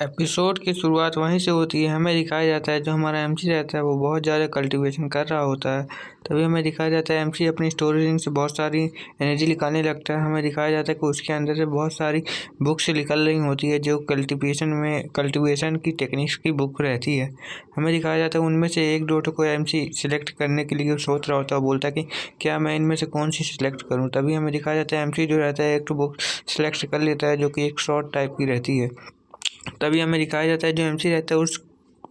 Episode की शुरुआत वहीं से होती है। हमें दिखाया जाता है जो हमारा एमसी रहता है वो बहुत ज़्यादा कल्टीवेशन कर रहा होता है। तभी हमें दिखाया जाता है एमसी अपनी स्टोरेज रिंग से बहुत सारी एनर्जी निकालने लगता है। हमें दिखाया जाता है कि उसके अंदर से बहुत सारी बुक्स निकल रही होती है जो कल्टीवेशन की टेक्निक्स की बुक रहती है। हमें दिखाया जाता है उनमें से एक डोटो को एमसी सिलेक्ट करने के लिए सोच रहा होता है, बोलता है कि क्या मैं इनमें से कौन सी सिलेक्ट करूँ। तभी हमें दिखाया जाता है एमसी जो रहता है एक तो बुक सिलेक्ट कर लेता है जो कि एक शॉर्ट टाइप की रहती है। तभी हमें दिखाया जाता है जो एमसी रहता है उस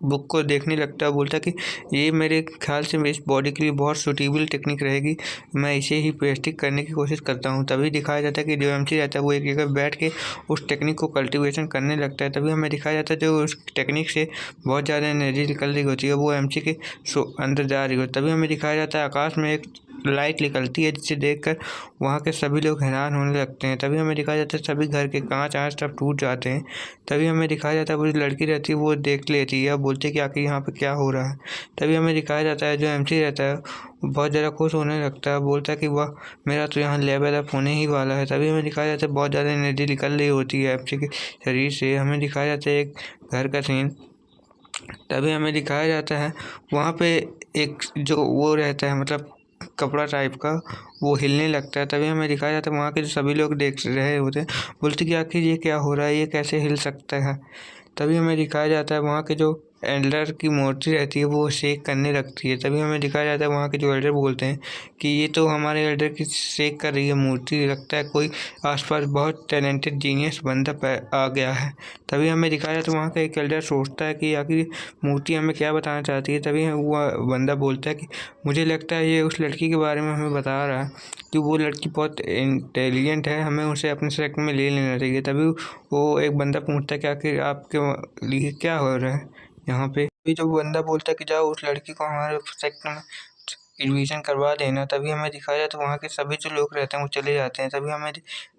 बुक को देखने लगता है, बोलता है कि ये मेरे ख्याल से इस बॉडी के लिए बहुत सूटेबल टेक्निक रहेगी, मैं इसे ही प्रैक्टिस करने की कोशिश करता हूँ। तभी दिखाया जाता है कि जो एमसी रहता है वो एक जगह बैठ के उस टेक्निक को कल्टीवेशन करने लगता है। तभी हमें दिखाया जाता है जो उस टेक्निक से बहुत ज़्यादा एनर्जी निकल रही होती है वो एमसी के अंदर जा रही होती है। तभी हमें दिखाया जाता है आकाश में एक लाइट निकलती है जिसे देखकर वहाँ के सभी लोग हैरान होने लगते हैं। तभी हमें दिखाया जाता है सभी घर के कांच सब टूट जाते हैं। तभी हमें दिखाया जाता है वो जो लड़की रहती है वो देख लेती है, बोलती है कि आखिर यहाँ पे क्या हो रहा है। तभी हमें दिखाया जाता है जो एमसी रहता है बहुत ज़्यादा खुश होने लगता है, बोलता है कि वह मेरा तो यहाँ लेवल अप होने ही वाला है। तभी हमें दिखाया जाता है बहुत ज़्यादा एनर्जी निकल रही होती है एमसी के शरीर से। हमें दिखाया जाता है एक घर का सीन। तभी हमें दिखाया जाता है वहाँ पे एक जो वो रहता है मतलब कपड़ा टाइप का वो हिलने लगता है। तभी हमें दिखाया जाता है वहाँ के जो सभी लोग देख रहे होते हैं, बोलते कि आखिर ये क्या हो रहा है, ये कैसे हिल सकता है। तभी हमें दिखाया जाता है वहाँ के जो एल्डर की मूर्ति रहती है वो शेक करने लगती है। तभी हमें दिखाया जाता है वहाँ के जो एल्डर बोलते हैं कि ये तो हमारे एल्डर की शेक कर रही है मूर्ति, लगता है कोई आसपास बहुत टैलेंटेड जीनियस बंदा आ गया है। तभी हमें दिखाया जाता है वहाँ का एक एल्डर सोचता है कि आखिर मूर्ति हमें क्या बताना चाहती है। तभी वह बंदा बोलता है कि मुझे लगता है ये उस लड़की के बारे में हमें बता रहा है कि वो लड़की बहुत इंटेलिजेंट है, हमें उसे अपने सेक्ट में ले लेना चाहिए। तभी वो एक बंदा पूछता है कि आखिर आपके लिए क्या हो रहा है यहाँ पे। अभी जो बंदा बोलता है कि जाओ उस लड़की को हमारे सेक्ट में एडमिशन करवा देना। तभी हमें दिखाया जाता है वहाँ के सभी जो लोग रहते हैं वो चले जाते हैं। तभी हमें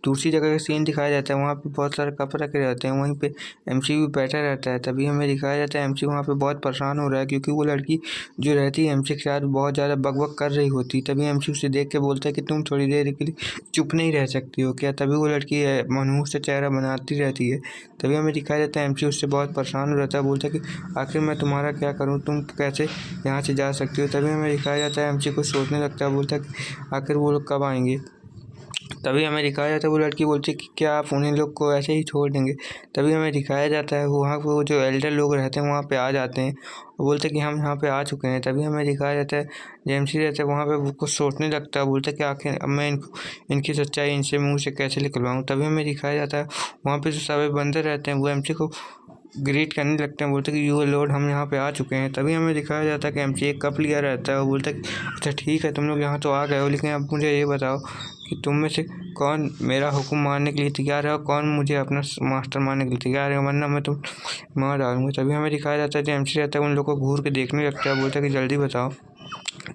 दूसरी जगह का सीन दिखाया जाता है, वहाँ पे बहुत सारे कप रखे रहते हैं, वहीं पे एमसी भी बैठा रहता है। तभी हमें दिखाया जाता है एमसी वहाँ पे बहुत परेशान हो रहा है क्योंकि वो लड़की जो रहती है एमसी के साथ बहुत ज़्यादा बकबक कर रही होती है। तभी एमसी उसे देख के बोलता है कि तुम थोड़ी देर के लिए चुप नहीं रह सकती हो क्या। तभी वो लड़की मनहूस से चेहरा बनाती रहती है। तभी हमें दिखाया जाता है एमसी उससे बहुत परेशान हो रहता है, बोलता है कि आखिर मैं तुम्हारा क्या करूँ, तुम कैसे यहाँ से जा सकती हो। तभी हमें दिखाया जाता है एमसी कुछ सोचने लगता है, बोलता है कि आखिर वो लोग कब आएंगे। तभी हमें दिखाया जाता है वो लड़की बोलती है कि क्या आप उन्हीं लोग को ऐसे ही छोड़ देंगे। तभी हमें दिखाया जाता है वहाँ पे वो जो एल्डर लोग रहते हैं वहाँ पे आ जाते हैं और बोलते हैं कि हम यहाँ पे आ चुके हैं। तभी हमें दिखाया जाता है जो एमसी रहता है वहाँ पे वो कुछ सोचने लगता है, बोलता है कि आखिर अब मैं इनकी सच्चाई इनसे मुँह से कैसे निकलवाऊँ। तभी हमें दिखाया जाता है वहाँ पे जो सभी बंदे रहते हैं वो एमसी को ग्रीट करने लगते हैं, बोलते हैं कि यू लॉर्ड हम यहाँ पे आ चुके हैं। तभी हमें दिखाया जाता है कि एमसी एक कप लिया रहता है और बोलता है कि अच्छा ठीक है तुम लोग यहाँ तो आ गए हो, लेकिन अब मुझे ये बताओ कि तुम में से कौन मेरा हुक्म मानने के लिए तैयार है और कौन मुझे अपना मास्टर मानने के लिए तैयार है, वरना मैं तुम मार डालूंगा। तभी हमें दिखाया जाता है जो एमसी रहता है उन लोगों को घूर के देखने लगता है, बोलता है कि जल्दी बताओ।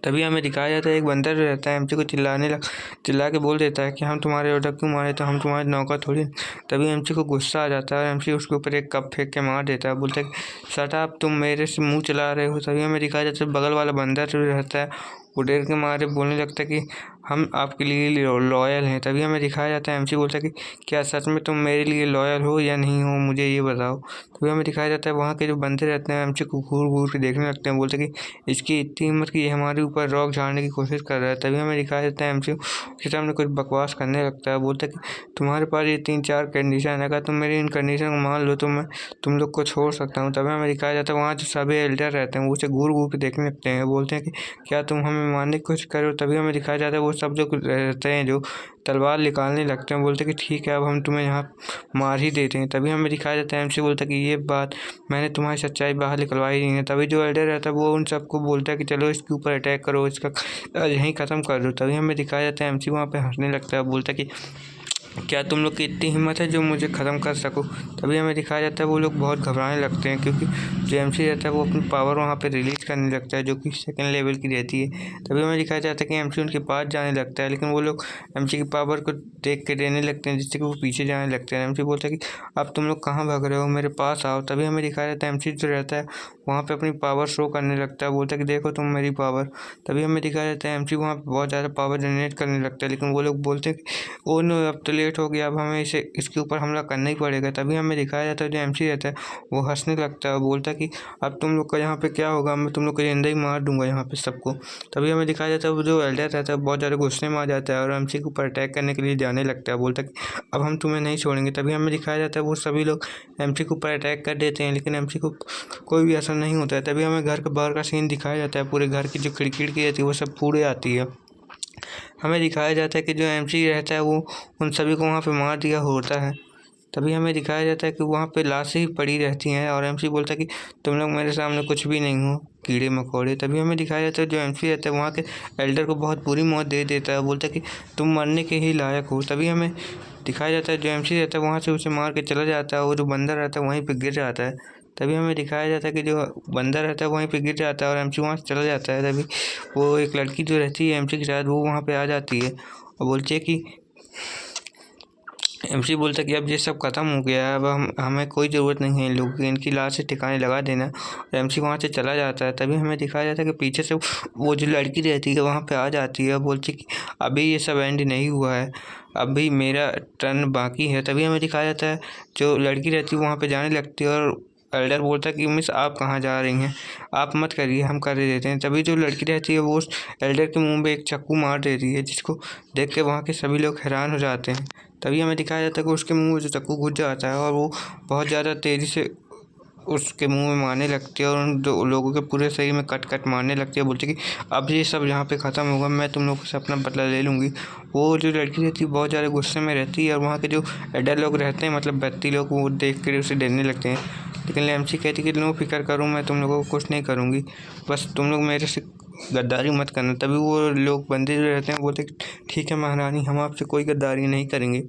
तभी हमें दिखाया जाता है एक बंदर रहता है एमसी को चिल्ला के बोल देता है कि हम तुम्हारे ऑर्डर क्यों मारे, तो हम तुम्हारे नौकर थोड़ी। तभी एमसी को गुस्सा आ जाता है, एमसी उसके ऊपर एक कप फेंक के मार देता है, बोलता है शट अप, तुम मेरे से मुंह चला रहे हो। तभी हमें दिखाया जाता है बगल वाला बंदर जो रहता है वो डर के मारे बोलने लगता है कि हम आपके लिए लॉयल हैं। तभी हमें दिखाया जाता है एमसी बोलता है कि क्या सच में तुम मेरे लिए लॉयल हो या नहीं हो, मुझे ये बताओ। तभी हमें दिखाया जाता है वहाँ के जो बंदे रहते हैं एमसी को घूर घूर के देखने लगते हैं, बोलते हैं कि इसकी इतनी हिम्मत कि ये हमारे ऊपर रॉक झाड़ने की कोशिश कर रहा है। तभी हमें दिखाया जाता है एमसी उसके सामने कुछ बकवास करने लगता है, बोलता है कि तुम्हारे पास ये 3-4 कंडीशन है, अगर तुम मेरी इन कंडीशन को मान लो तो मैं तुम लोग को छोड़ सकता हूँ। तभी हमें दिखाया जाता है वहाँ जो सभी एल्डर रहते हैं वो उसे घूर घूर के देखने लगते हैं, बोलते हैं कि क्या तुम हमें मारने की कोशिश करो। तभी हमें दिखाया जाता है वो सब जो रहते हैं जो तलवार निकालने लगते हैं, बोलते हैं कि ठीक है अब हम तुम्हें यहाँ मार ही देते हैं। तभी हमें दिखाया जाता है एमसी बोलता है कि ये बात मैंने तुम्हारी सच्चाई बाहर निकलवाई नहीं है। तभी जो एल्डर रहता है वो उन सबको बोलता है कि चलो इसके ऊपर अटैक करो, इसका यहीं ख़त्म कर दो। तभी हमें दिखाया जाता है एमसी वहाँ पे हंसने लगता है, बोलता है कि क्या तुम लोग की इतनी हिम्मत है जो मुझे ख़त्म कर सको। तभी हमें दिखाया जाता है वो लोग बहुत घबराने लगते हैं क्योंकि जो एमसी रहता है वो अपनी पावर वहाँ पे रिलीज करने लगता है जो कि सेकंड लेवल की रहती है। तभी हमें दिखाया जाता है कि एमसी उनके पास जाने लगता है, लेकिन वो लोग एमसी की पावर को देख के देने लगते हैं जिससे कि वो पीछे जाने लगते हैं। एमसी बोलता है कि अब तुम लोग कहाँ भाग रहे हो, मेरे पास आओ। तभी हमें दिखाया जाता है एमसी जो रहता है वहाँ पे अपनी पावर शो करने लगता है, बोलता है कि देखो तुम मेरी पावर। तभी हमें दिखाया जाता है एमसी वहाँ पे बहुत ज़्यादा पावर जनरेट करने लगता है, लेकिन वो लोग बोलते हैं कि ओ नो अब तो लेट हो गया, अब हमें इसके ऊपर हमला करना ही पड़ेगा। तभी हमें दिखाया जाता है जो एमसी रहता है वो हंसने लगता है और बोलता है कि अब तुम लोग का यहाँ पे क्या होगा, मैं तुम लोग को जिंदा ही मार दूंगा यहाँ पे सबको। तभी हमें दिखाया जाता है वो जो एल्डर रहता है बहुत ज़्यादा गुस्से में आ जाता है और एमसी के ऊपर अटैक करने के लिए जाने लगता है, बोलता है कि अब हम तुम्हें नहीं छोड़ेंगे। तभी हमें दिखाया जाता है वो सभी लोग एमसी के ऊपर अटैक कर देते हैं, लेकिन एमसी को कोई भी असर नहीं होता है। तभी हमें घर के बाहर का सीन दिखाया जाता है, पूरे घर की जो खिड़की रहती है वो सब पूरे आती है। हमें दिखाया जाता है कि जो एमसी रहता है वो उन सभी को वहाँ पे मार दिया होता है। तभी हमें दिखाया जाता है कि वहाँ पे लाशें ही पड़ी रहती हैं और एमसी बोलता है कि तुम लोग मेरे सामने कुछ भी नहीं हो, कीड़े मकोड़े। तभी हमें दिखाया जाता है जो एमसी रहता है वहाँ के एल्डर को बहुत बुरी मौत दे देता है, बोलता है कि तुम मरने के ही लायक हो। तभी हमें दिखाया जाता है जो एमसी रहता है वहाँ से उसे मार के चला जाता है और जो बंदर रहता है वहीं पर गिर जाता है। तभी हमें दिखाया जाता है कि जो बंदर रहता है वहीं पे गिर जाता है और एमसी वहाँ से चला जाता है। तभी वो एक लड़की जो रहती है एमसी के साथ वो वहाँ पे आ जाती है और बोलती है कि एमसी बोलता है कि अब ये सब खत्म हो गया है, अब हमें कोई ज़रूरत नहीं है इन लोगों की, इनकी लाश से ठिकाने लगा देना। और एमसी वहाँ से चला जाता है। तभी हमें दिखाया जाता है कि पीछे से वो जो लड़की रहती है वहाँ पे आ जाती है, बोलती है कि अभी ये सब एंड नहीं हुआ है, अभी मेरा टर्न बाकी है। तभी हमें दिखाया जाता है जो लड़की रहती है वहाँ पर जाने लगती है और एल्डर बोलता है कि मिस आप कहाँ जा रही हैं, आप मत करिए, हम कर देते हैं। तभी जो लड़की रहती है वो उस एल्डर के मुंह में एक चाकू मार देती है, जिसको देख के वहाँ के सभी लोग हैरान हो जाते हैं। तभी हमें दिखाया जाता है कि उसके मुंह में जो चाकू घुस जाता है और वो बहुत ज़्यादा तेज़ी से उसके मुंह में मारने लगती है और उन दो लोगों के पूरे शरीर में कट कट मारने लगती है, बोलती है कि अब ये सब यहाँ पे ख़त्म होगा, मैं तुम लोगों से अपना बदला ले लूँगी। वो जो लड़की रहती है बहुत ज़्यादा गुस्से में रहती है और वहाँ के जो एडल्ट लोग रहते हैं मतलब व्यक्ति लोग वो देख कर उसे डरने लगते हैं। लेकिन एमसी कहती है कि नो फिक्र करो, मैं तुम लोगों को कुछ नहीं करूँगी, बस तुम लोग मेरे से गद्दारी मत करना। तभी वो लोग बंदे जो रहते हैं बोलते हैं ठीक है महारानी, हम आपसे कोई गद्दारी नहीं करेंगे।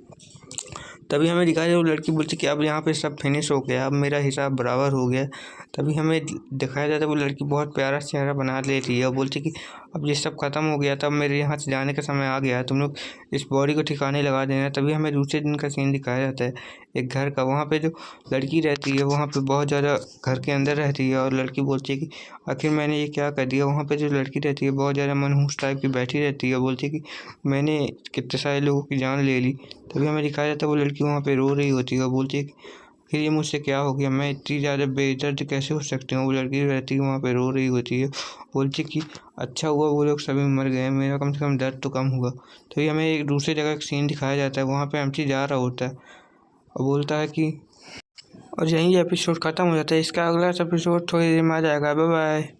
तभी हमें दिखाया वो लड़की बोलती कि अब यहाँ पे सब फिनिश हो गया, अब मेरा हिसाब बराबर हो गया। तभी हमें दिखाया जाता है वो लड़की बहुत प्यारा चेहरा बना लेती है और बोलती कि अब ये सब ख़त्म हो गया, तब मेरे यहाँ से जाने का समय आ गया, तुम लोग इस बॉडी को ठिकाने लगा देना। तभी हमें दूसरे दिन का सीन दिखाया जाता है एक घर का, वहाँ पे जो लड़की रहती है वहाँ पे बहुत ज़्यादा घर के अंदर रहती है और लड़की बोलती है कि आखिर मैंने ये क्या कर दिया। वहाँ पे जो लड़की रहती है बहुत ज़्यादा मनहूस टाइप की बैठी रहती है, बोलती है कि मैंने कितने सारे लोगों की जान ले ली। तभी हमें दिखाया जाता है वो लड़की वहाँ पे रो रही होती है और बोलती है कि फिर ये मुझसे क्या हो गया, मैं इतनी ज़्यादा बेदर्द कैसे हो सकती हूँ। वो लड़की रहती है वहाँ पे रो रही होती है, बोलती कि अच्छा हुआ वो लोग सभी मर गए, मेरा कम से कम दर्द तो कम हुआ। तो ये हमें एक दूसरी जगह एक सीन दिखाया जाता है, वहाँ पे एमसी जा रहा होता है और बोलता है कि और यहीं एपिसोड ख़त्म हो जाता है। इसका अगला एपिसोड थोड़ी देर में आ जाएगा। Bye bye.